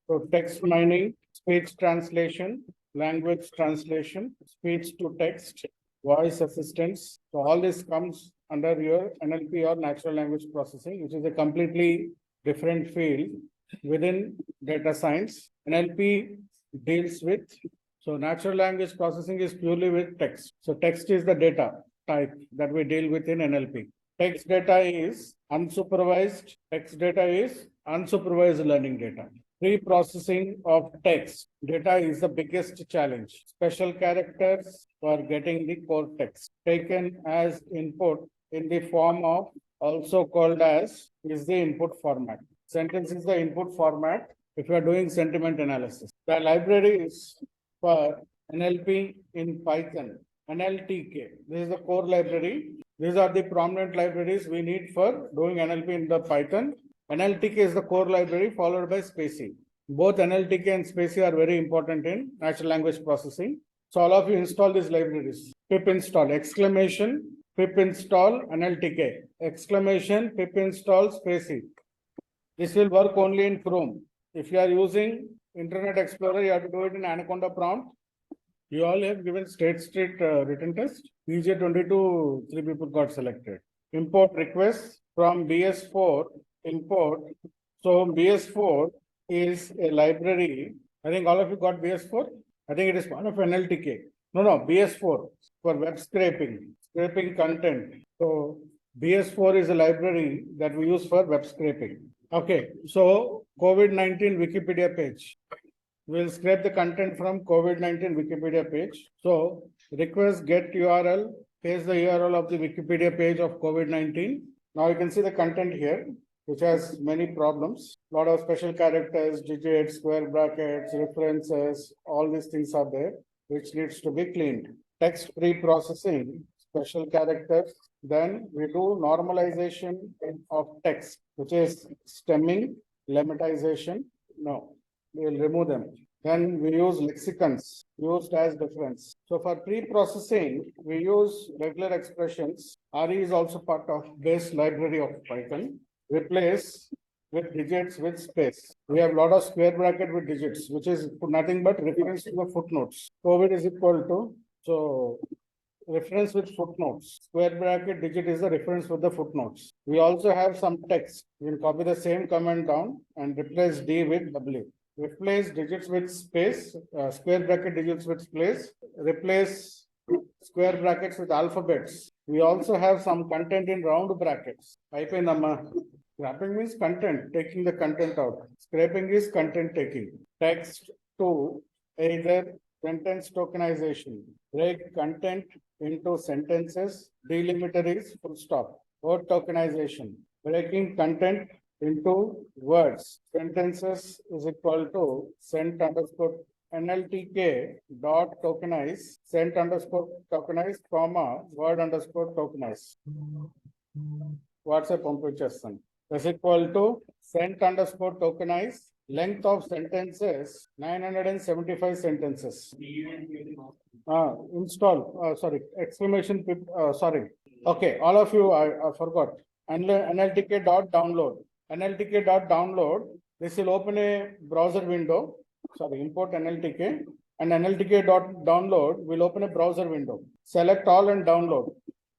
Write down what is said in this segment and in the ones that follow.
So text mining, speech translation, language translation, speech to text, voice assistance. So all this comes under your NLP or natural language processing, which is a completely different field within data science. NLP deals with, so natural language processing is purely with text. So text is the data type that we deal with in NLP. Text data is unsupervised. Text data is unsupervised learning data. Pre-processing of text data is the biggest challenge. Special characters for getting the core text taken as input in the form of, also called as, is the input format. Sentence is the input format if you are doing sentiment analysis. The library is for NLP in Python, NLTK. This is the core library. These are the prominent libraries we need for doing NLP in the Python. NLTK is the core library followed by spaCy. Both NLTK and spaCy are very important in natural language processing. So all of you install these libraries. Pip install, exclamation, pip install NLTK, exclamation, pip install spaCy. This will work only in Chrome. If you are using Internet Explorer, you have to do it in Anaconda prompt. You all have given State Street written test. PJ22, 3 people got selected. Import requests from BS4, import. So BS4 is a library. I think all of you got BS4. I think it is one of NLTK. No, BS4 for web scraping content. So BS4 is a library that we use for web scraping. Okay, so COVID-19 Wikipedia page. We'll scrape the content from COVID-19 Wikipedia page. So request get URL, paste the URL of the Wikipedia page of COVID-19. Now you can see the content here, which has many problems. A lot of special characters, digits, square brackets, references, all these things are there, which needs to be cleaned. Text pre-processing, special characters. Then we do normalization of text, which is stemming, lemmatization. No, we will remove them. Then we use lexicons used as difference. So for pre-processing, we use regular expressions. RE is also part of base library of Python. Replace with digits with space. We have a lot of square bracket with digits, which is nothing but reference to the footnotes. COVID is equal to, so reference with footnotes. Square bracket digit is the reference with the footnotes. We also have some text. We'll copy the same command down and replace D with W. Replace digits with space, square bracket digits with space. Replace square brackets with alphabets. We also have some content in round brackets. Type in Scrapping means content, taking the content out. Scraping is content taking. Text to either sentence tokenization. Break content into sentences. Delimiter is full stop. Word tokenization. Breaking content into words. Sentences is equal to sent underscore NLTK dot tokenize, sent underscore tokenize, comma, word underscore tokenize. WhatsApp పంపించేస్తాను. Is equal to sent underscore tokenize, length of sentences 975 sentences. Install, sorry, exclamation, sorry. Okay, all of you, I forgot. NLTK dot download. NLTK dot download. This will open a browser window. Sorry, import NLTK, and NLTK dot download will open a browser window. Select all and download.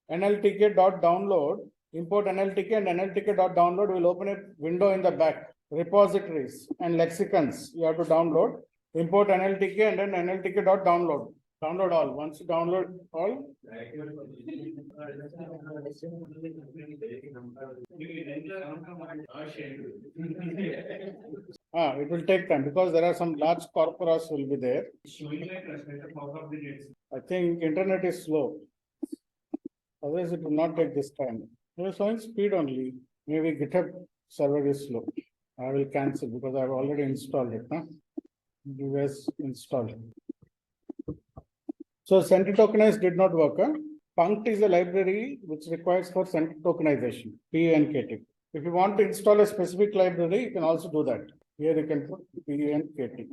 NLTK dot download. Import NLTK and NLTK dot download will open a window in the back. Repositories and lexicons you have to download. Import NLTK and then NLTK dot download. Download all. Once you download all. It will take time because there are some large corporas will be there. I think internet is slow. Otherwise, it will not take this time. It is showing speed only. Maybe GitHub server is slow. I will cancel because I have already installed it. US installed. So sentence tokenize did not work. Punkt is a library which requires for sentence tokenization. PUNKT. If you want to install a specific library, you can also do that. Here you can put PUNKT.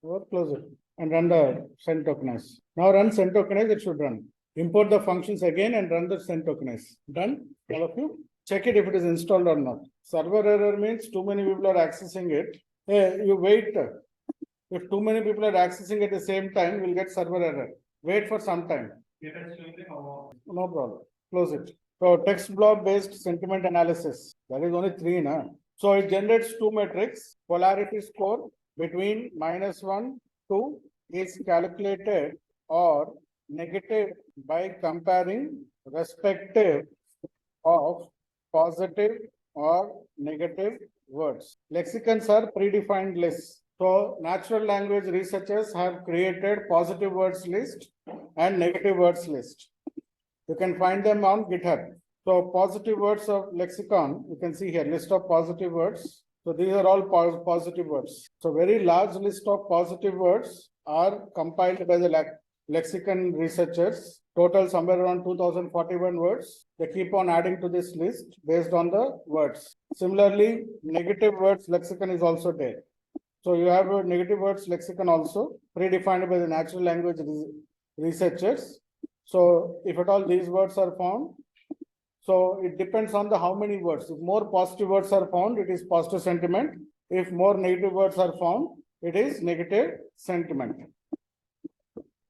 Or close it and run the send tokenize. Now run send tokenize, it should run. Import the functions again and run the send tokenize. Done? All of you? Check it if it is installed or not. Server error means too many people are accessing it. Hey, you wait. If too many people are accessing at the same time, we'll get server error. Wait for some time. No problem. Close it. So text block based sentiment analysis. That is only three, na? So it generates two metrics. Polarity score between -1 to is calculated or negative by comparing respective of positive or negative words. Lexicons are predefined lists. So natural language researchers have created positive words list and negative words list. You can find them on GitHub. So positive words of lexicon, you can see here, list of positive words. So these are all positive words. So very large list of positive words are compiled by the lexicon researchers. Total somewhere around 2041 words. They keep on adding to this list based on the words. Similarly, negative words lexicon is also there. So you have a negative words lexicon also predefined by the natural language researchers. So if at all these words are found, so it depends on the how many words. If more positive words are found, it is positive sentiment. If more negative words are found, it is negative sentiment.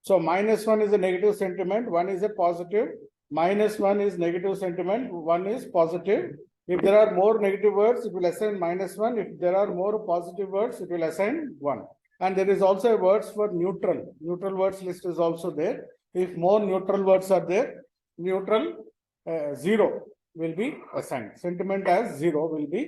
So -1 is a negative sentiment, 1 is a positive, -1 is negative sentiment, 1 is positive. If there are more negative words, it will assign -1. If there are more positive words, it will assign 1. And there is also a words for neutral. Neutral words list is also there. If more neutral words are there, neutral 0 will be assigned. Sentiment as 0 will be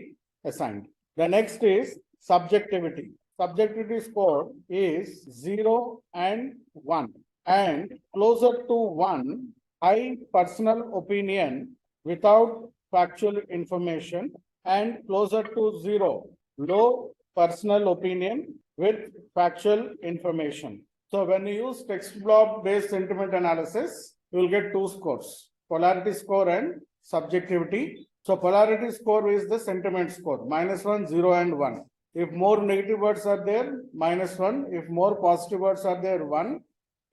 assigned. The next is subjectivity. Subjectivity score is 0 and 1. And closer to 1, high personal opinion without factual information, and closer to 0, low personal opinion with factual information. So when you use text block based sentiment analysis, you will get two scores, polarity score and subjectivity. So polarity score is the sentiment score, -1, 0 and 1. If more negative words are there, -1. If more positive words are there, 1.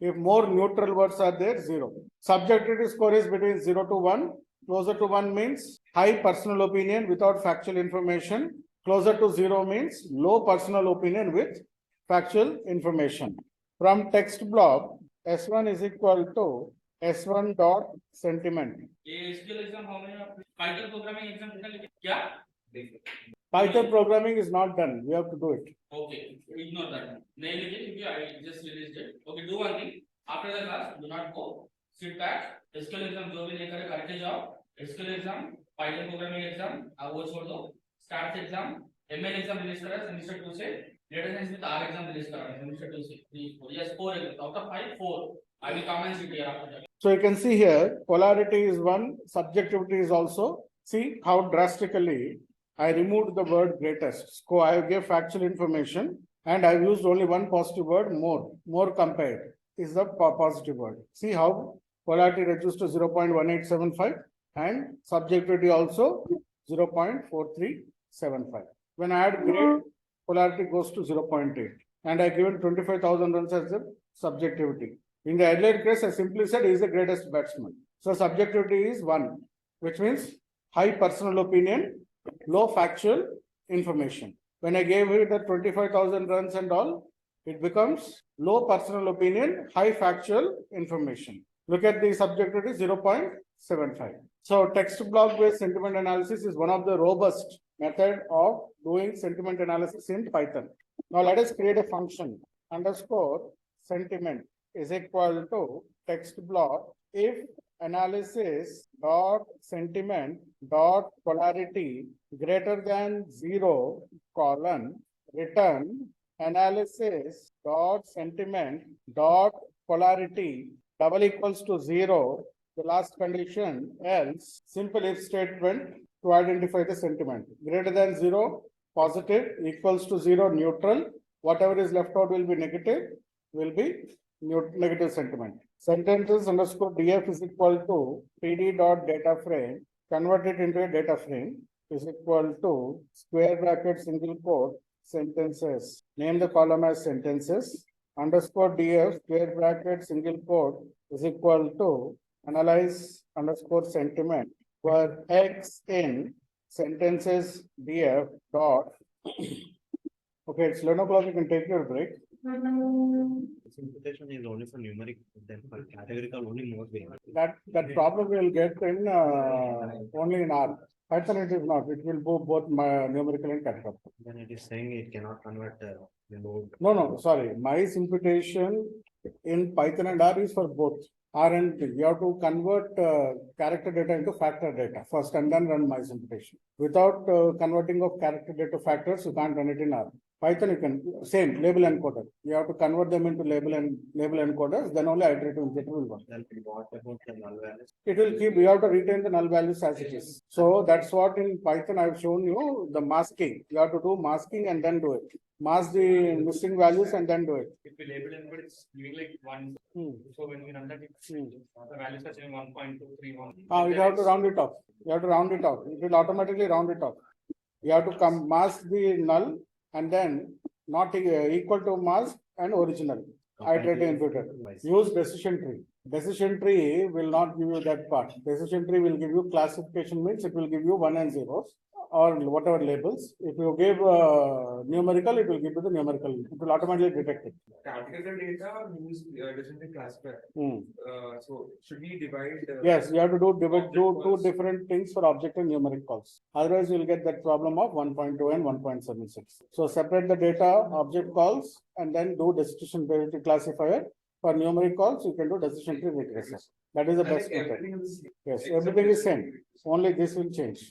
If more neutral words are there, 0. Subjectivity score is between 0 to 1. Closer to 1 means high personal opinion without factual information. Closer to 0 means low personal opinion with factual information. From text block, S1 is equal to S1 dot sentiment. Python programming is not done. We have to do it. Okay, ignore that. Nail it. I just released it. Okay, do one thing. After the class, do not go. Sit back. SQL exam जो भी लेकर करके जाओ. SQL exam, Python programming exam, वो छोड़ दो. Stats exam, ML exam release करा semester 2 से. Data science with R exam release करा semester 2 से. 3, 4. Yes, 4 out of 5, 4. I will come and sit here after that. So you can see here, polarity is 1, subjectivity is also. See how drastically I removed the word greatest. So I gave factual information and I used only one positive word, more compared is the positive word. See how polarity reduced to 0.1875 and subjectivity also 0.4375. When I add great, polarity goes to 0.8 and I given 25,000 runs as the subjectivity. In the earlier case, I simply said he is the greatest batsman. So subjectivity is 1, which means high personal opinion, low factual information. When I gave you the 25,000 runs and all, it becomes low personal opinion, high factual information. Look at the subjectivity 0.75. So text block based sentiment analysis is one of the robust method of doing sentiment analysis in Python. Now let us create a function underscore sentiment is equal to text block if analysis dot sentiment dot polarity greater than 0 colon return analysis dot sentiment dot polarity double equals to 0, the last condition, else simple if statement to identify the sentiment. Greater than 0 positive, equals to 0 neutral, whatever is left out will be negative, will be negative sentiment. Sentences underscore df is equal to pd dot data frame, convert it into a data frame is equal to square bracket single quote sentences. Name the column as sentences. Underscore df square bracket single quote is equal to analyze underscore sentiment where x in sentences df dot Okay, it's 11 o'clock, you can take your break. This imputation is only for numeric, then for categorical only more way. That problem will get in, only in R. Python it is not, it will do both numerical and categorical. Then it is saying it cannot convert the load. No, sorry, mice imputation in Python and R is for both R and T. You have to convert character data into factor data first and then run mice imputation. Without converting of character data factors, you can't run it in R. Python you can, same label encoder. You have to convert them into label encoders, then only iterative injector will work. Then what about the null values? It will keep, you have to retain the null values as it is. So that's what in Python I've shown you, the masking. You have to do masking and then do it. Mask the missing values and then do it. If we label it, but it's giving like one, so when we run that, it's the values are saying 1.231. You have to round it off. You have to round it off. It will automatically round it off. You have to come mask the null and then not equal to mask and original. Iterative imputer. Use decision tree. Decision tree will not give you that part. Decision tree will give you classification, means it will give you 1 and 0s or whatever labels. If you give numerical, it will give you the numerical. It will automatically detect it. Categorical data means doesn't classify. So should we divide? Yes, you have to do two different things for object and numeric calls. Otherwise, you will get that problem of 1.2 and 1.76. So separate the data object calls and then do decision tree classifier. For numeric calls, you can do decision tree regressor. That is the best method. Everything is the same. Yes, everything is same. Only this will change.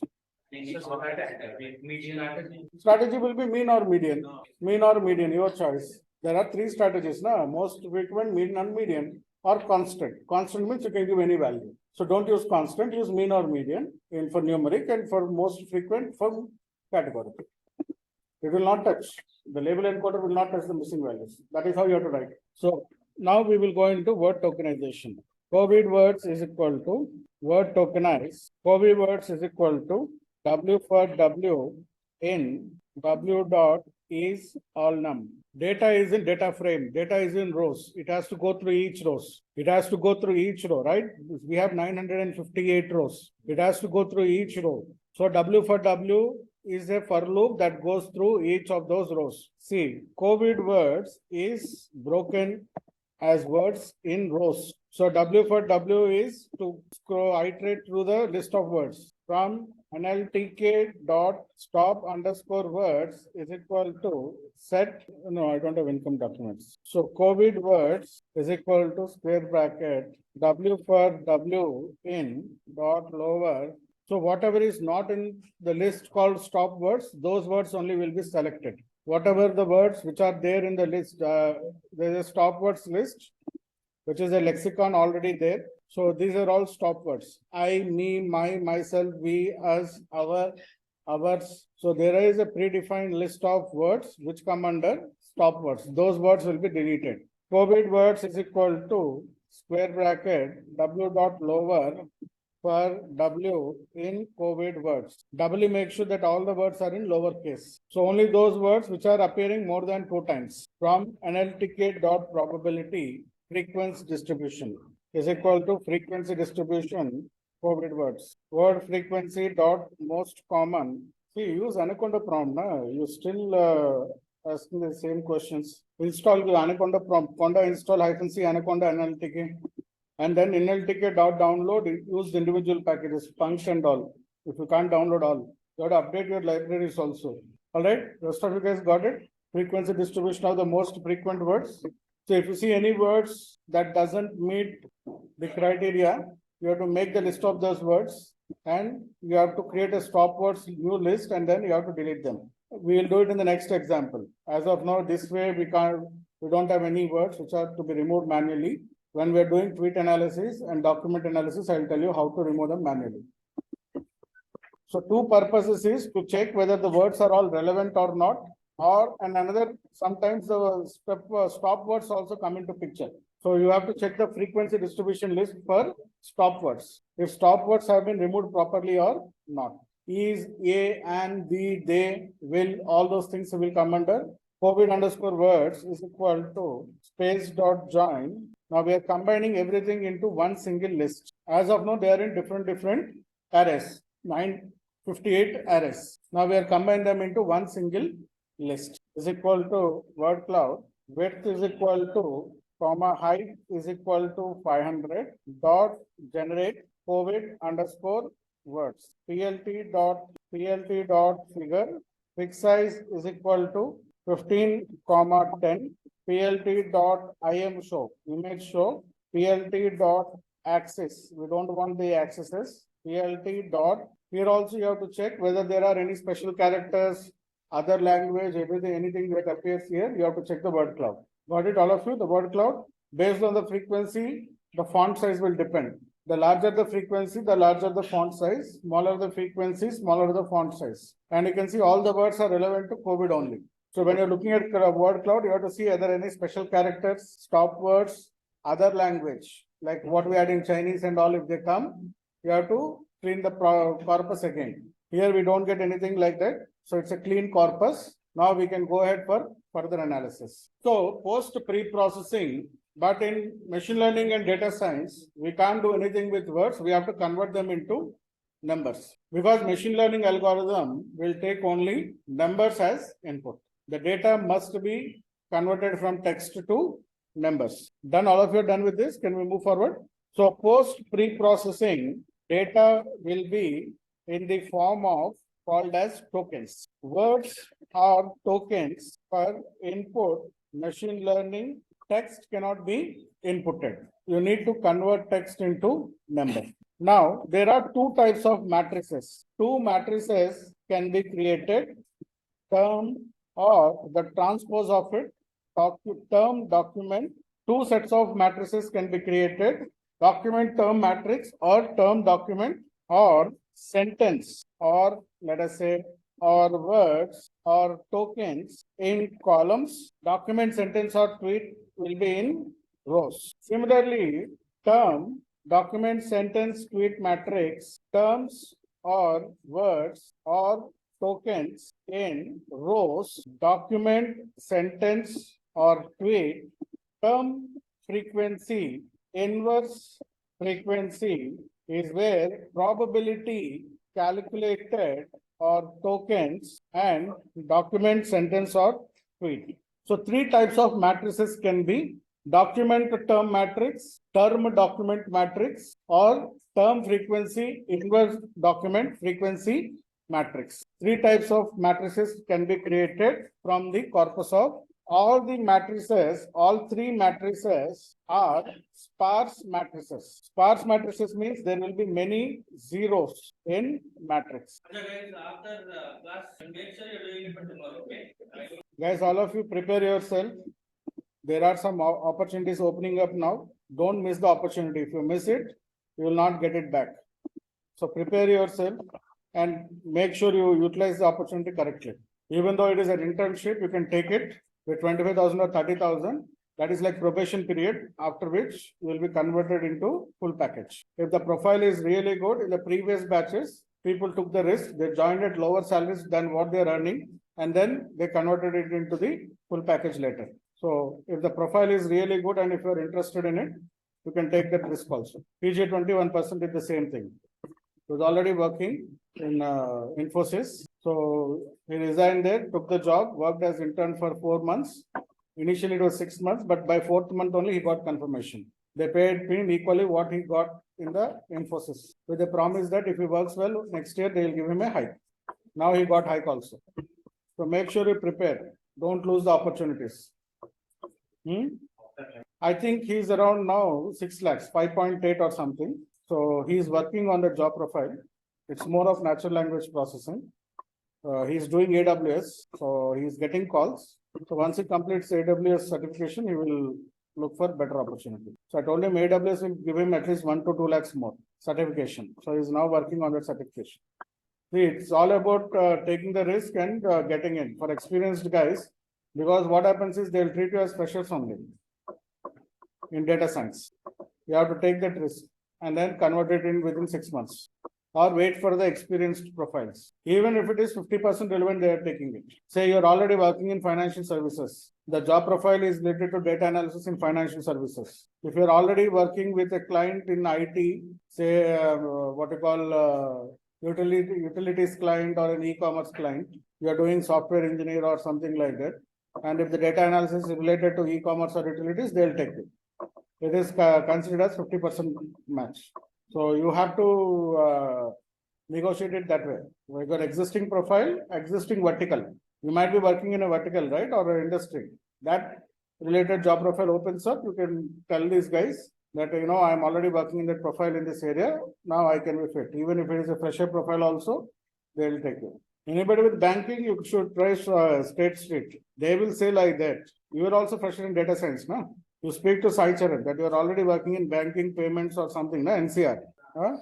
Strategy will be mean or median. Mean or median, your choice. There are three strategies, na? Most frequent, mean and median, or constant. Constant means you can give any value. So don't use constant, use mean or median in for numeric, and for most frequent for categorical. It will not touch. The label encoder will not touch the missing values. That is how you have to write. So now we will go into word tokenization. COVID words is equal to word tokenize. COVID words is equal to W for W in W dot is all num. Data is in data frame. Data is in rows. It has to go through each rows. It has to go through each row, right? We have 958 rows. It has to go through each row. So W for W is a for loop that goes through each of those rows. See, COVID words is broken as words in rows. So W for W is to iterate through the list of words from NLTK dot stop underscore words is equal to set. No, I don't have income documents. So COVID words is equal to square bracket W for W in dot lower. So whatever is not in the list called stop words, those words only will be selected. Whatever the words which are there in the list, there is a stop words list, which is a lexicon already there. So these are all stop words. I, me, my, myself, we, us, our, ours. So there is a predefined list of words which come under stop words. Those words will be deleted. COVID words is equal to square bracket W dot lower for W in COVID words. Doubly make sure that all the words are in lowercase. So only those words which are appearing more than 2 times from NLTK dot probability frequency distribution is equal to frequency distribution COVID words. Word frequency dot most common. See, use Anaconda prompt. You still asking the same questions. Install the Anaconda prompt. Conda install -c Anaconda NLTK. And then NLTK dot download, use the individual packages, function and all. If you can't download all, you have to update your libraries also. All right, rest of you guys got it? Frequency distribution of the most frequent words. So if you see any words that doesn't meet the criteria, you have to make the list of those words and you have to create a stop words new list and then you have to delete them. We will do it in the next example. As of now, this way we don't have any words which are to be removed manually. When we are doing tweet analysis and document analysis, I will tell you how to remove them manually. So two purposes is to check whether the words are all relevant or not, or and another, sometimes the stop words also come into picture. So you have to check the frequency distribution list for stop words. If stop words have been removed properly or not. Is, a, and, the, they, will, all those things will come under COVID underscore words is equal to space dot join. Now we are combining everything into one single list. As of now, they are in different arrays, 958 arrays. Now we are combining them into one single list. is equal to word cloud, width is equal to, comma, height is equal to 500, dot generate COVID underscore words. PLT dot figure, fixed size is equal to 15, comma 10. PLT dot IM show, image show, PLT dot axis, we don't want the axes. PLT dot, here also you have to check whether there are any special characters, other language, everything, anything that appears here, you have to check the word cloud. Got it, all of you? The word cloud, based on the frequency, the font size will depend. The larger the frequency, the larger the font size, smaller the frequency, smaller the font size. And you can see all the words are relevant to COVID only. So when you're looking at word cloud, you have to see either any special characters, stop words, other language, like what we had in Chinese and all, if they come, you have to clean the corpus again. Here we don't get anything like that. So it's a clean corpus. Now we can go ahead for further analysis. So post pre-processing, but in machine learning and data science, we can't do anything with words. We have to convert them into numbers, because machine learning algorithm will take only numbers as input. The data must be converted from text to numbers. Done, all of you are done with this. Can we move forward? So post pre-processing, data will be in the form of called as tokens. Words are tokens per input. Machine learning text cannot be inputted. You need to convert text into number. Now, there are two types of matrices. Two matrices can be created, term or the transpose of it, term document. Two sets of matrices can be created, document term matrix or term document, or sentence, or let us say, or words or tokens in columns. Document, sentence or tweet will be in rows. Similarly, term, document, sentence, tweet matrix, terms or words or tokens in rows, document, sentence or tweet, term frequency, inverse frequency is where probability calculated or tokens, and document, sentence or tweet. So three types of matrices can be: document term matrix, term document matrix, or term frequency inverse document frequency matrix. Three types of matrices can be created from the corpus of all the matrices. All three matrices are sparse matrices. Sparse matrices means there will be many zeros in matrix. Okay, guys, after class, make sure you're doing it for tomorrow, okay? Guys, all of you prepare yourself. There are some opportunities opening up now. Don't miss the opportunity. If you miss it, you will not get it back. So prepare yourself and make sure you utilize the opportunity correctly. Even though it is an internship, you can take it with 25,000 or 30,000. That is like probation period, after which you will be converted into full package. If the profile is really good, in the previous batches, people took the risk. They joined at lower salaries than what they are earning, and then they converted it into the full package later. So if the profile is really good and if you are interested in it, you can take that risk also. PG 21% is the same thing. He was already working in Infosys. So he resigned there, took the job, worked as intern for 4 months. Initially it was 6 months, but by 4th month only he got confirmation. They paid him equally what he got in the Infosys, with the promise that if he works well, next year they will give him a hike. Now he got hike also. So make sure you prepare. Don't lose the opportunities. I think he's around now 6 lakhs, 5.8 or something. So he's working on the job profile. It's more of natural language processing. He's doing AWS, so he's getting calls. So once he completes AWS certification, he will look for better opportunity. So I told him AWS will give him at least 1 to 2 lakhs more certification. So he's now working on that certification. See, it's all about taking the risk and getting in for experienced guys, because what happens is they'll treat you as freshers only in data science. You have to take that risk and then convert it in within 6 months, or wait for the experienced profiles. Even if it is 50% relevant, they are taking it. Say you're already working in financial services. The job profile is related to data analysis in financial services. If you're already working with a client in IT, say what you call utilities client or an e-commerce client, you are doing software engineer or something like that. And if the data analysis is related to e-commerce or utilities, they'll take it. It is considered as 50% match. So you have to negotiate it that way. With your existing profile, existing vertical. You might be working in a vertical, right, or an industry. That related job profile opens up. You can tell these guys that, you know, I'm already working in that profile in this area. Now I can be fit. Even if it is a fresher profile also, they will take it. Anybody with banking, you should try State Street. They will say like that. You are also fresher in data science, no? You speak to Sai Charan that you are already working in banking, payments or something, no? NCR. Huh?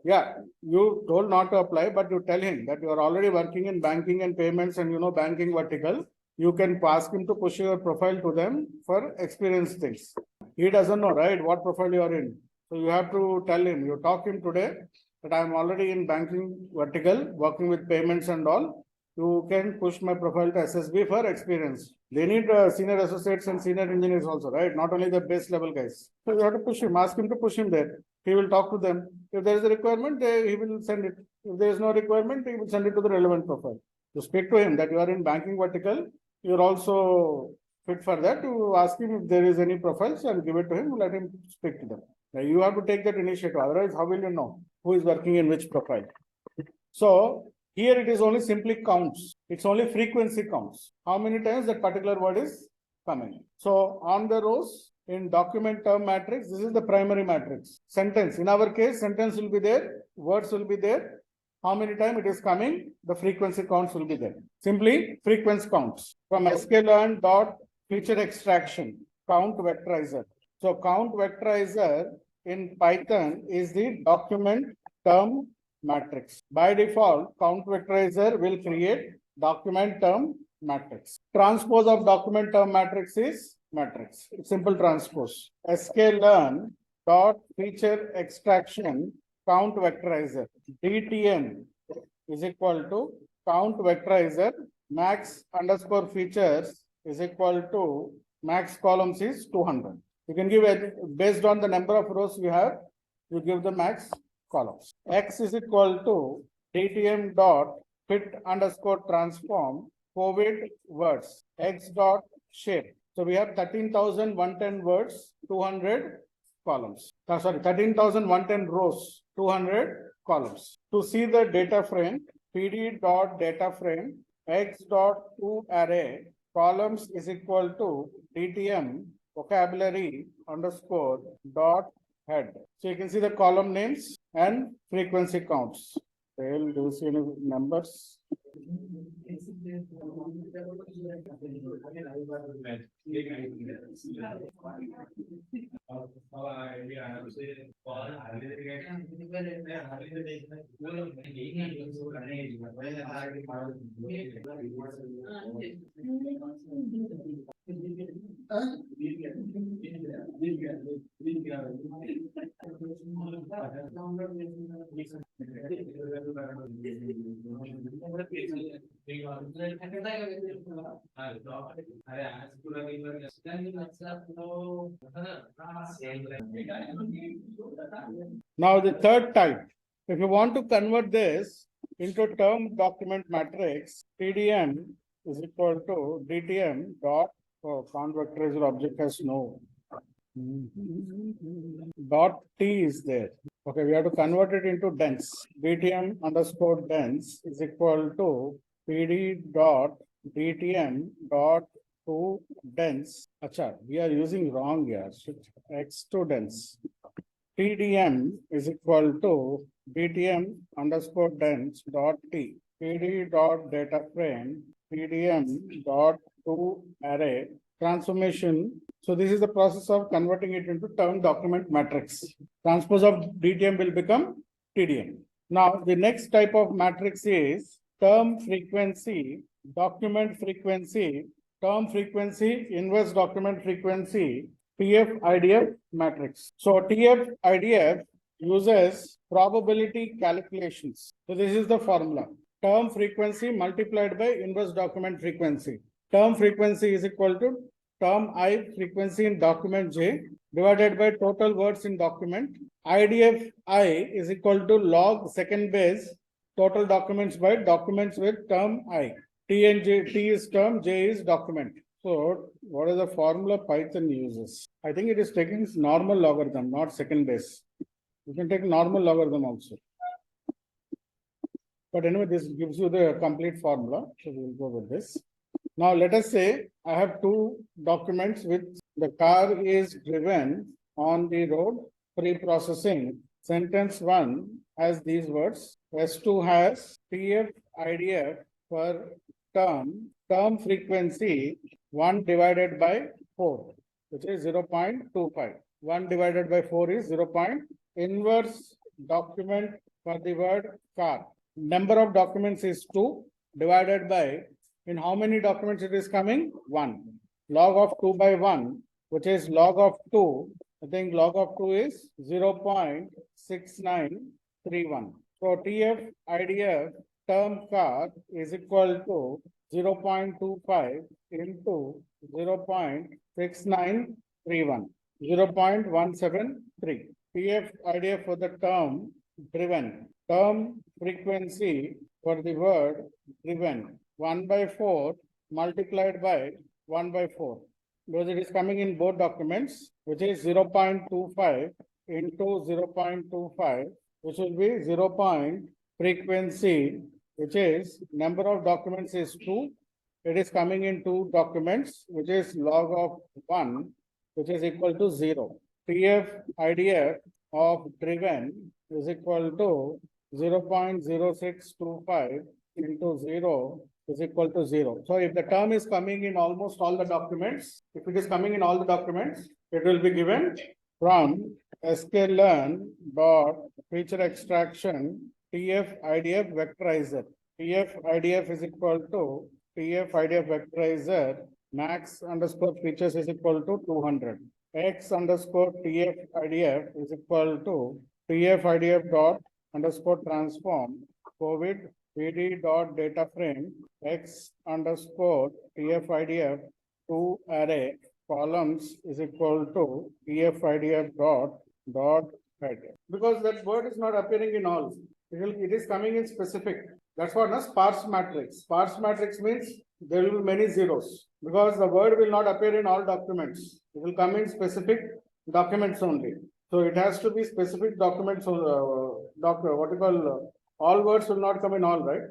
Yeah, you told not to apply, but you tell him that you are already working in banking and payments and you know banking vertical. You can ask him to push your profile to them for experience things. He doesn't know, right, what profile you are in. So you have to tell him, you talk him today that I am already in banking vertical, working with payments and all. You can push my profile to SSB for experience. They need senior associates and senior engineers also, right? Not only the base level guys. So you have to push him, ask him to push him there. He will talk to them. If there is a requirement, he will send it. If there is no requirement, he will send it to the relevant profile. To speak to him that you are in banking vertical, you are also fit for that. To ask him if there is any profiles and give it to him, let him speak to them. Now you have to take that initiative. Otherwise, how will you know who is working in which profile? So here it is only simply counts. It's only frequency counts. How many times that particular word is coming. So on the rows in document term matrix, this is the primary matrix. Sentence. In our case, sentence will be there, words will be there. How many times it is coming, the frequency counts will be there. Simply frequency counts. From sklearn dot feature extraction, count vectorizer. So count vectorizer in Python is the document term matrix. By default, count vectorizer will create document term matrix. Transpose of document term matrix is matrix. Simple transpose. sklearn dot feature extraction count vectorizer. DTM is equal to count vectorizer max underscore features is equal to max columns is 200. You can give it based on the number of rows you have, you give the max columns. X is equal to DTM dot fit underscore transform COVID words. X dot shape. So we have 13,110 words, 200 columns. Sorry, 13,110 rows, 200 columns. To see the data frame, PD dot data frame, X dot to array, columns is equal to DTM vocabulary underscore dot head. So you can see the column names and frequency counts. Well, do you see any numbers? Now the third type, if you want to convert this into term document matrix, TDM is equal to DTM dot, count vectorizer object has no dot T is there. Okay, we have to convert it into dense. DTM underscore dense is equal to PD dot DTM dot to dense. Acha, we are using wrong here. X to dense. TDM is equal to DTM underscore dense dot T. PD dot data frame, PDM dot to array. Transformation. So this is the process of converting it into term document matrix. Transpose of DTM will become TDM. Now the next type of matrix is term frequency, document frequency, term frequency, inverse document frequency, TF-IDF matrix. So TF-IDF uses probability calculations. So this is the formula. Term frequency multiplied by inverse document frequency. Term frequency is equal to term I frequency in document J divided by total words in document. IDF I is equal to log second base total documents by documents with term I. T and J, T is term, J is document. So what is the formula Python uses? I think it is taking normal logarithm, not second base. You can take normal logarithm also. But anyway, this gives you the complete formula. So we will go with this. Now let us say I have two documents with the car is driven on the road pre-processing. Sentence 1 has these words. S2 has TF IDF per term frequency 1 divided by 4, which is 0.25. 1 divided by 4 is 0. Inverse document for the word car. Number of documents is 2 divided by, in how many documents it is coming? 1. Log of 2 by 1, which is log of 2. I think log of 2 is 0.6931. So TF IDF term car is equal to 0.25 into 0.6931, 0.173. TF IDF for the term driven. Term frequency for the word driven. 1 by 4 multiplied by 1 by 4. Because it is coming in both documents, which is 0.25 into 0.25, which will be 0. Frequency, which is number of documents is 2. It is coming in 2 documents, which is log of 1, which is equal to 0. TF IDF of driven is equal to 0.0625 into 0 is equal to 0. So if the term is coming in almost all the documents, if it is coming in all the documents, it will be given from sklearn dot feature extraction TF IDF vectorizer. TF IDF is equal to TF IDF vectorizer max underscore features is equal to 200. X underscore TF IDF is equal to TF IDF dot underscore transform COVID PD dot data frame X underscore TF IDF to array columns is equal to TF IDF dot head. Because that word is not appearing in all. It is coming in specific. That's what a sparse matrix. Sparse matrix means there will be many zeros because the word will not appear in all documents. It will come in specific documents only. So it has to be specific documents. All words will not come in all, right?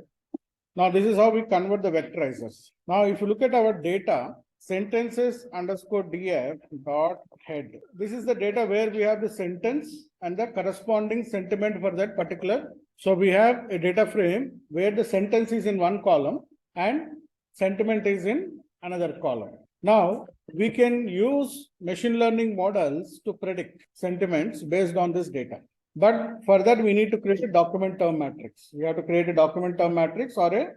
Now this is how we convert the vectorizers. Now if you look at our data, sentences underscore df dot head. This is the data where we have the sentence and the corresponding sentiment for that particular. So we have a data frame where the sentence is in one column and sentiment is in another column. Now we can use machine learning models to predict sentiments based on this data. But for that, we need to create a document term matrix. We have to create a document term matrix or a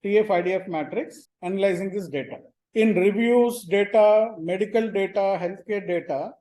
TF IDF matrix analyzing this data. In reviews data, medical data, healthcare data,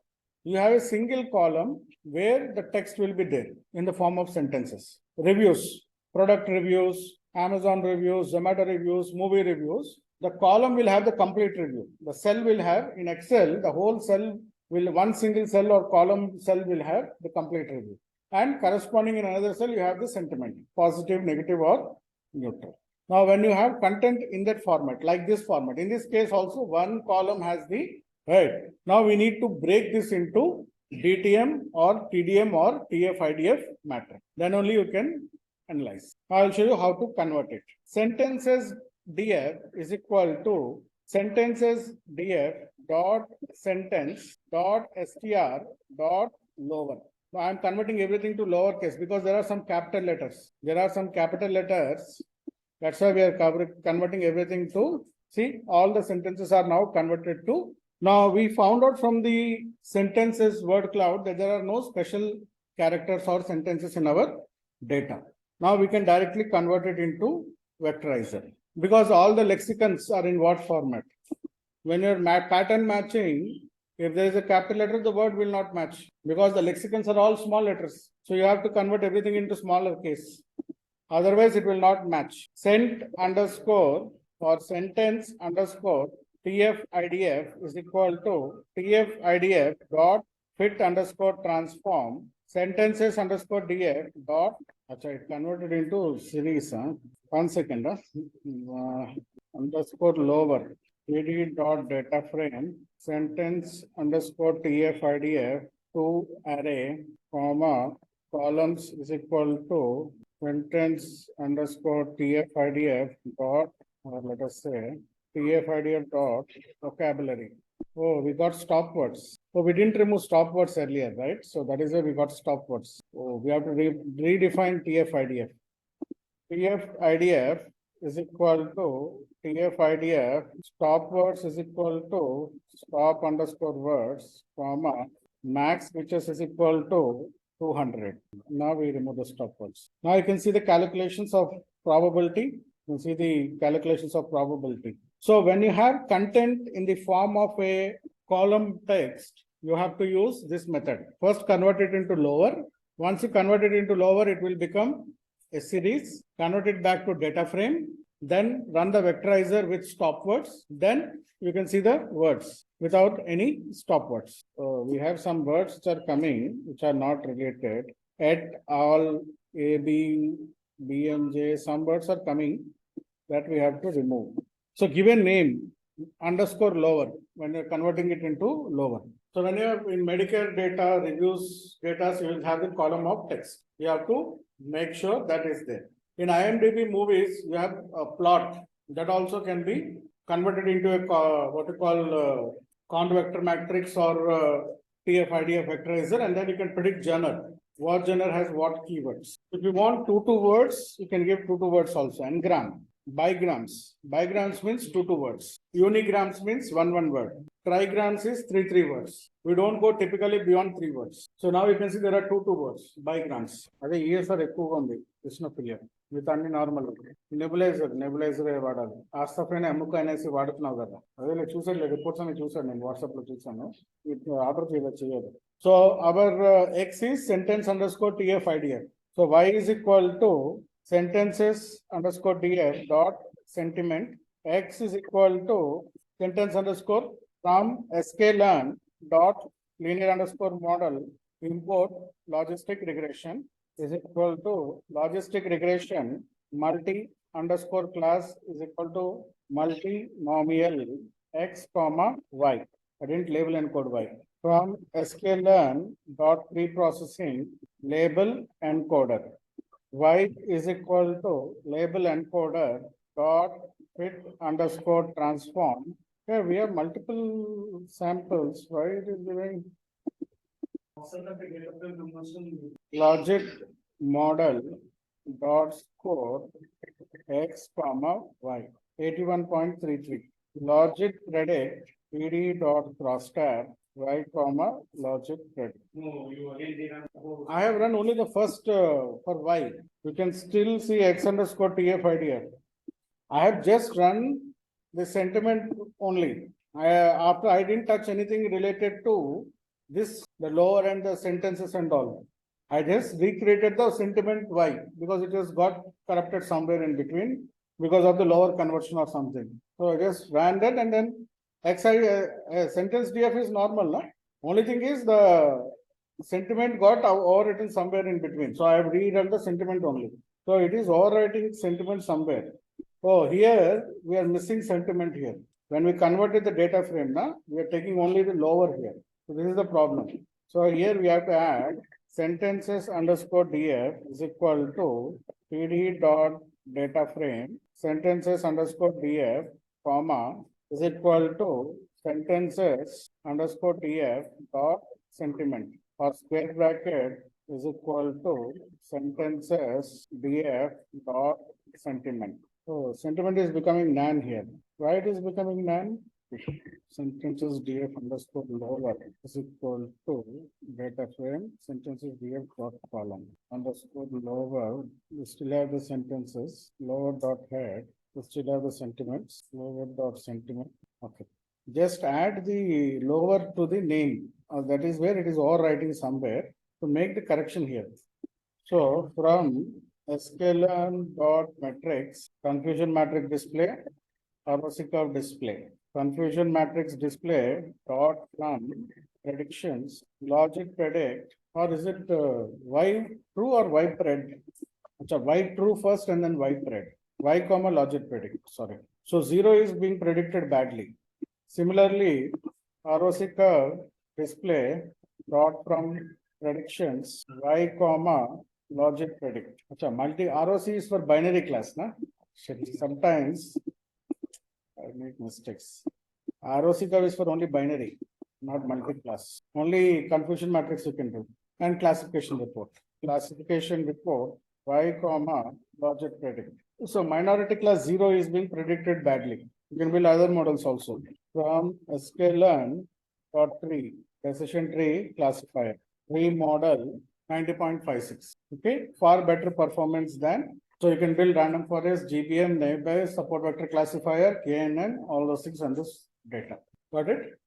you have a single column where the text will be there in the form of sentences. Reviews, product reviews, Amazon reviews, Zomato reviews, movie reviews. The column will have the complete review. The cell will have in Excel, the whole cell will, one single cell or column cell will have the complete review. And corresponding in another cell, you have the sentiment, positive, negative, or neutral. Now, when you have content in that format, like this format, in this case also one column has the head. Now we need to break this into DTM or TDM or TF IDF matrix. Then only you can analyze. I will show you how to convert it. Sentences DF is equal to sentences DF dot sentence dot str dot lower. So I am converting everything to lowercase because there are some capital letters. There are some capital letters. That's why we are converting everything to, see, all the sentences are now converted to. Now we found out from the sentences word cloud that there are no special characters or sentences in our data. Now we can directly convert it into vectorizer because all the lexicons are in what format. When you're pattern matching, if there is a capital letter, the word will not match because the lexicons are all small letters. So you have to convert everything into smaller case. Otherwise, it will not match. Sent underscore or sentence underscore TF-IDF is equal to TF-IDF dot fit underscore transform sentences underscore DF dot, actually it converted into series, 1 second, underscore lower, PD dot data frame, sentence underscore TF-IDF to array, comma, columns is equal to sentence underscore TF-IDF dot, or let us say, TF-IDF dot vocabulary. Oh, we got stop words. So we didn't remove stop words earlier, right? So that is why we got stop words. Oh, we have to redefine TF-IDF. TF-IDF is equal to TF-IDF, stop words is equal to stop underscore words, comma, max switches is equal to 200. Now we remove the stop words. Now you can see the calculations of probability. You can see the calculations of probability. So when you have content in the form of a column text, you have to use this method. First convert it into lower. Once you convert it into lower, it will become a series, convert it back to data frame, then run the vectorizer with stop words. Then you can see the words without any stop words. So we have some words which are coming, which are not related. At all, A, B, B and J, some words are coming that we have to remove. So give a name underscore lower when you're converting it into lower. So when you're in Medicare data, reviews data, you will have the column of text. You have to make sure that is there. In IMDb movies, you have a plot that also can be converted into a what you call conv vector matrix or TF-IDF vectorizer, and then you can predict genre. What genre has what keywords. If you want two words, you can give two words also. Ngram. Bigrams. Bigrams means two words. Unigrams means one word. Trigrams is three words. We don't go typically beyond 3 words. So now you can see there are two words. Bigrams. Ade ESR ఎక్కువగా ఉంది. Eosinophilic. With అన్ని normal. Nebuliser వాడాలి. ఆస్తఫైన ఎముక అనేసి వాడుతున్నావు కదా. అదే నేను చూసాను, రిపోర్ట్స్ అని చూసాను, నేను వాట్సాప్ లో చూసాను. ఆర్డర్ చేయలేదు. So our X is sentence underscore TF-IDF. So Y is equal to sentences underscore DF dot sentiment. X is equal to sentence underscore from sklearn dot linear underscore model import logistic regression is equal to logistic regression multi underscore class is equal to multinomial X comma Y. I didn't label encode Y. From sklearn dot preprocessing label encoder. Y is equal to label encoder dot fit underscore transform. Here we have multiple samples. Why it is giving logic model dot score X comma Y 81.33. Logic predict PD dot crosstab Y comma logic predict. I have run only the first for Y. You can still see X underscore TF-IDF. I have just run the sentiment only. After I didn't touch anything related to this, the lower and the sentences and all. I just recreated the sentiment Y because it has got corrupted somewhere in between because of the lower conversion or something. So I just ran that, and then XI sentence DF is normal, no? Only thing is the sentiment got overwritten somewhere in between. So I have rerun the sentiment only. So it is overwriting sentiment somewhere. Oh, here we are missing sentiment here. When we converted the data frame, na, we are taking only the lower here. So this is the problem. So here we have to add sentences underscore DF is equal to PD dot data frame sentences underscore DF comma is equal to sentences underscore DF dot sentiment, or square bracket is equal to sentences DF dot sentiment. So sentiment is becoming nan here. Why it is becoming nan? Sentences DF underscore lower is equal to data frame sentences DF dot column underscore lower. We still have the sentences lower dot head. We still have the sentiments lower dot sentiment. Okay. Just add the lower to the name. That is where it is overwriting somewhere to make the correction here. So from sklearn dot matrix confusion matrix display, Arrow curve display. confusion matrix display dot from predictions, logic predict, or is it y true or y pred? Y true first and then y pred, y comma logic predict, sorry. So 0 is being predicted badly. Similarly, ROC curve display dot from predictions, y comma logic predict. Multi ROC is for binary class, na? Sometimes I make mistakes. ROC curve is for only binary, not multi-class. Only confusion matrix you can do. And classification report. Classification report, y comma logic predict. So minority class 0 is being predicted badly. You can build other models also. From sklearn dot tree, decision tree classifier, tree model 90.56. Okay, far better performance than. So you can build random forest, GBM, naive Bayes, support vector classifier, KNN, all those things on this data. Got it?